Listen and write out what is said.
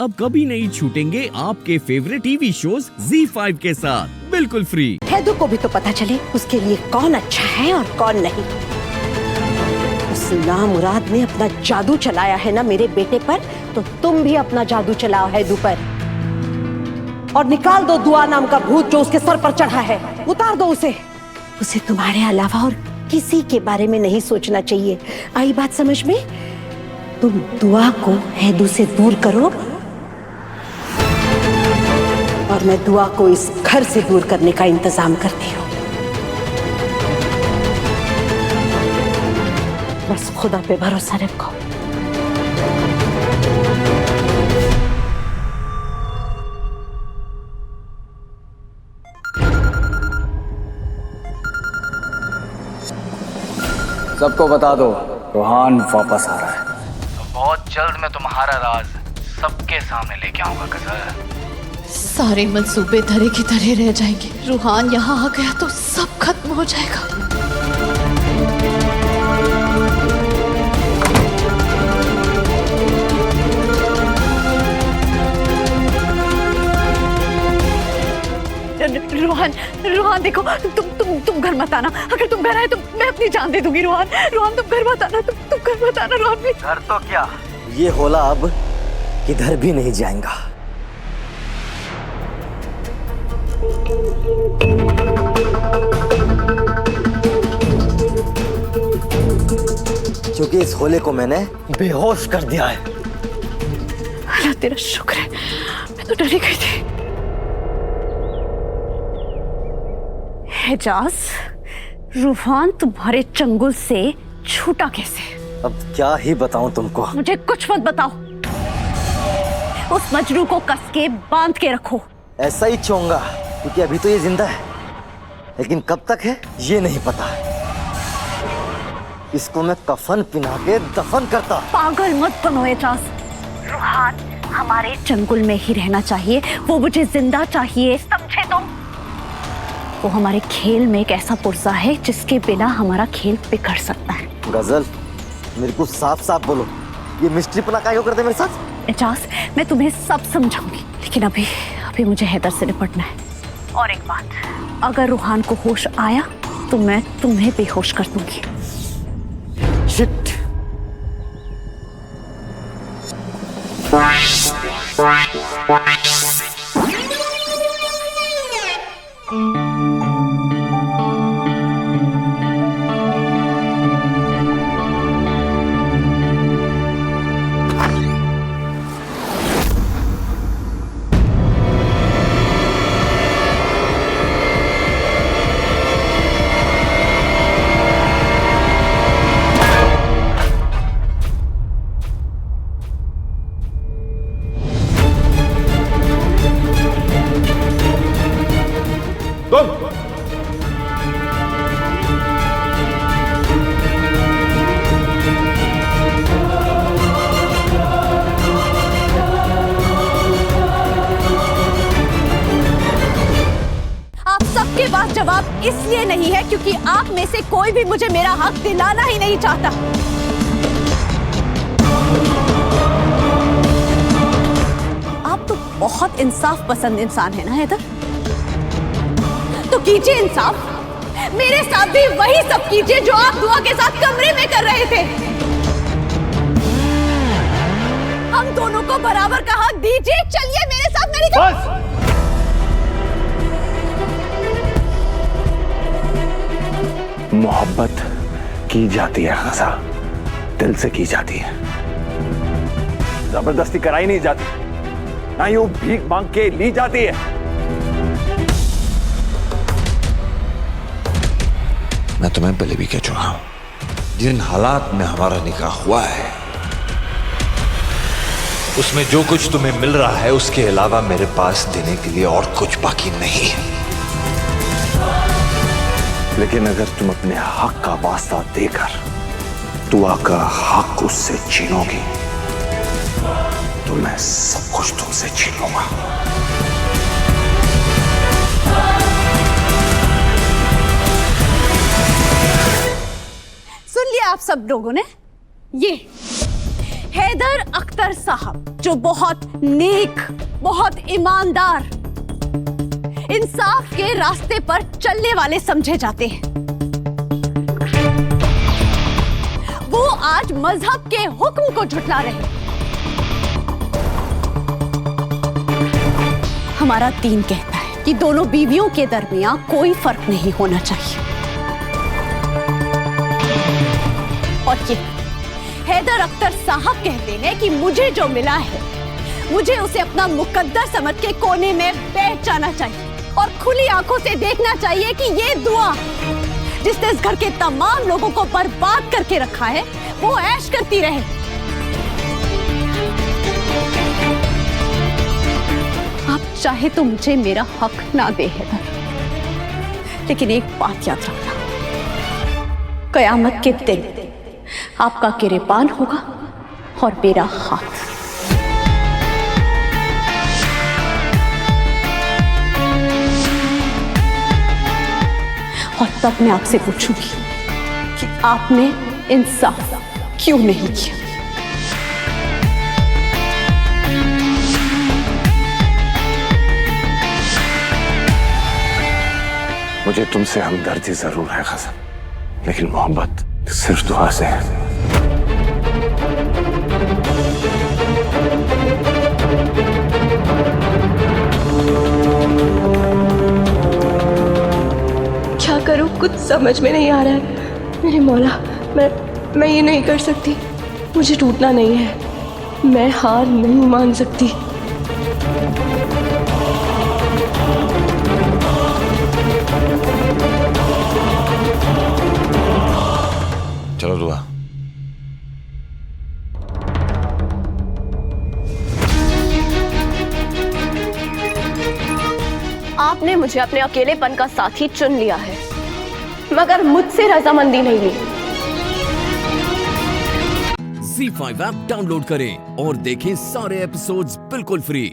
अब कभी नहीं छूटेंगे आपके फेवरेट टीवी शोज ZEE5 के साथ बिल्कुल फ्री। हैदू को भी तो पता चले उसके लिए कौन अच्छा है और कौन नहीं। उस नामुराद ने अपना जादू चलाया है ना मेरे बेटे पर, तो तुम भी अपना जादू चलाओ हैदू पर और निकाल दो दुआ नाम का भूत जो उसके सर पर चढ़ा है। उतार दो उसे। उसे तुम्हारे अलावा और किसी के बारे में नहीं सोचना चाहिए। आई बात समझ में? तुम दुआ को हैदू से दूर करो और मैं दुआ को इस घर से दूर करने का इंतजाम करती हूँ। बस खुदा पे भरोसा रखो। सबको बता दो, रूहान वापस आ रहा है। तो बहुत जल्द मैं तुम्हारा राज सबके सामने लेके आऊंगा कजर। सारे मंसूबे धरे की तरह रह जाएंगे। रूहान यहाँ आ गया तो सब खत्म हो जाएगा। रूहान, रूहान देखो, तुम घर मत आना। अगर तुम घर आए तो मैं अपनी जान दे दूंगी। रूहान, रूहान तुम घर मत आना, तुम घर मत आना। रूहान भी घर तो क्या, ये होला अब किधर भी नहीं जाएगा। क्योंकि इस होले को मैंने बेहोश कर दिया है। अल्लाह तेरा शुक्र है, मैं तो डरी गई थी। एजाज, रूहान तुम्हारे चंगुल से छूटा कैसे? अब क्या ही बताऊं तुमको। मुझे कुछ मत बताओ। उस मजनू को कस के बांध के रखो। ऐसा ही चाहूंगा क्योंकि अभी तो ये जिंदा है, लेकिन कब तक है ये नहीं पता। इसको मैं कफन पिना के दफन करता। पागल मत बनो एजाज। रूहान हमारे चंगुल में ही रहना चाहिए। वो मुझे जिंदा चाहिए, समझे तुम? वो हमारे खेल में एक ऐसा पुर्जा है जिसके बिना हमारा खेल बिगड़ सकता है। गजल, मेरे को साफ साफ बोलो, ये मिस्ट्री पना काहे करते मेरे साथ? एजाज, मैं तुम्हें सब समझाऊंगी, लेकिन अभी मुझे हैदर से निपटना है। और एक बात, अगर रूहान को होश आया तो मैं तुम्हें बेहोश कर दूंगी। शिट। जवाब इसलिए नहीं है क्योंकि आप में से कोई भी मुझे मेरा हक दिलाना ही नहीं चाहता। आप तो बहुत इंसाफ पसंद इंसान है ना हैदर? तो कीजिए इंसाफ। मेरे साथ भी वही सब कीजिए जो आप दुआ के साथ कमरे में कर रहे थे। हम दोनों को बराबर का हक दीजिए। चलिए मेरे साथ। मेरी बस। मोहब्बत की जाती है खसा, दिल से की जाती है, जबरदस्ती कराई नहीं जाती, ना यूं भीख मांग के ली जाती है। मैं तुम्हें पहले भी कह चुका हूं, जिन हालात में हमारा निकाह हुआ है उसमें जो कुछ तुम्हें मिल रहा है उसके अलावा मेरे पास देने के लिए और कुछ बाकी नहीं है। लेकिन अगर तुम अपने हक का वास्ता देकर दुआ का हक उससे छीनोगी तो मैं सब कुछ तुमसे छीन लूंगा। सुन लिया आप सब लोगों ने? ये हैदर अख्तर साहब जो बहुत नेक, बहुत ईमानदार, इंसाफ के रास्ते पर चलने वाले समझे जाते हैं, वो आज मजहब के हुक्म को झुठला रहे हैं। हमारा दीन कहता है कि दोनों बीवियों के दरमियां कोई फर्क नहीं होना चाहिए। और ये हैदर अख्तर साहब कहते हैं कि मुझे जो मिला है, मुझे उसे अपना मुकद्दर समझ के कोने में बैठ जाना चाहिए और खुली आंखों से देखना चाहिए कि ये दुआ जिसने इस घर के तमाम लोगों को बर्बाद करके रखा है, वो ऐश करती रहे। आप चाहे तो मुझे मेरा हक ना दे हैदर, लेकिन एक बात याद रखना, कयामत के दिन आपका गिरेबान होगा और मेरा हाथ। और तब मैं आपसे पूछूंगी कि आपने इंसाफ क्यों नहीं किया। मुझे तुमसे हमदर्दी जरूर है खजन, लेकिन मोहब्बत सिर्फ दुआ से है। क्या करूं, कुछ समझ में नहीं आ रहा है। मेरे मौला, मैं ये नहीं कर सकती, मुझे टूटना नहीं है, मैं हार नहीं मान सकती। चलो दुआ। आपने मुझे अपने अकेलेपन का साथी चुन लिया है, मगर मुझसे रजामंदी नहीं ली। ZEE5 ऐप डाउनलोड करें और देखें सारे एपिसोड्स बिल्कुल फ्री।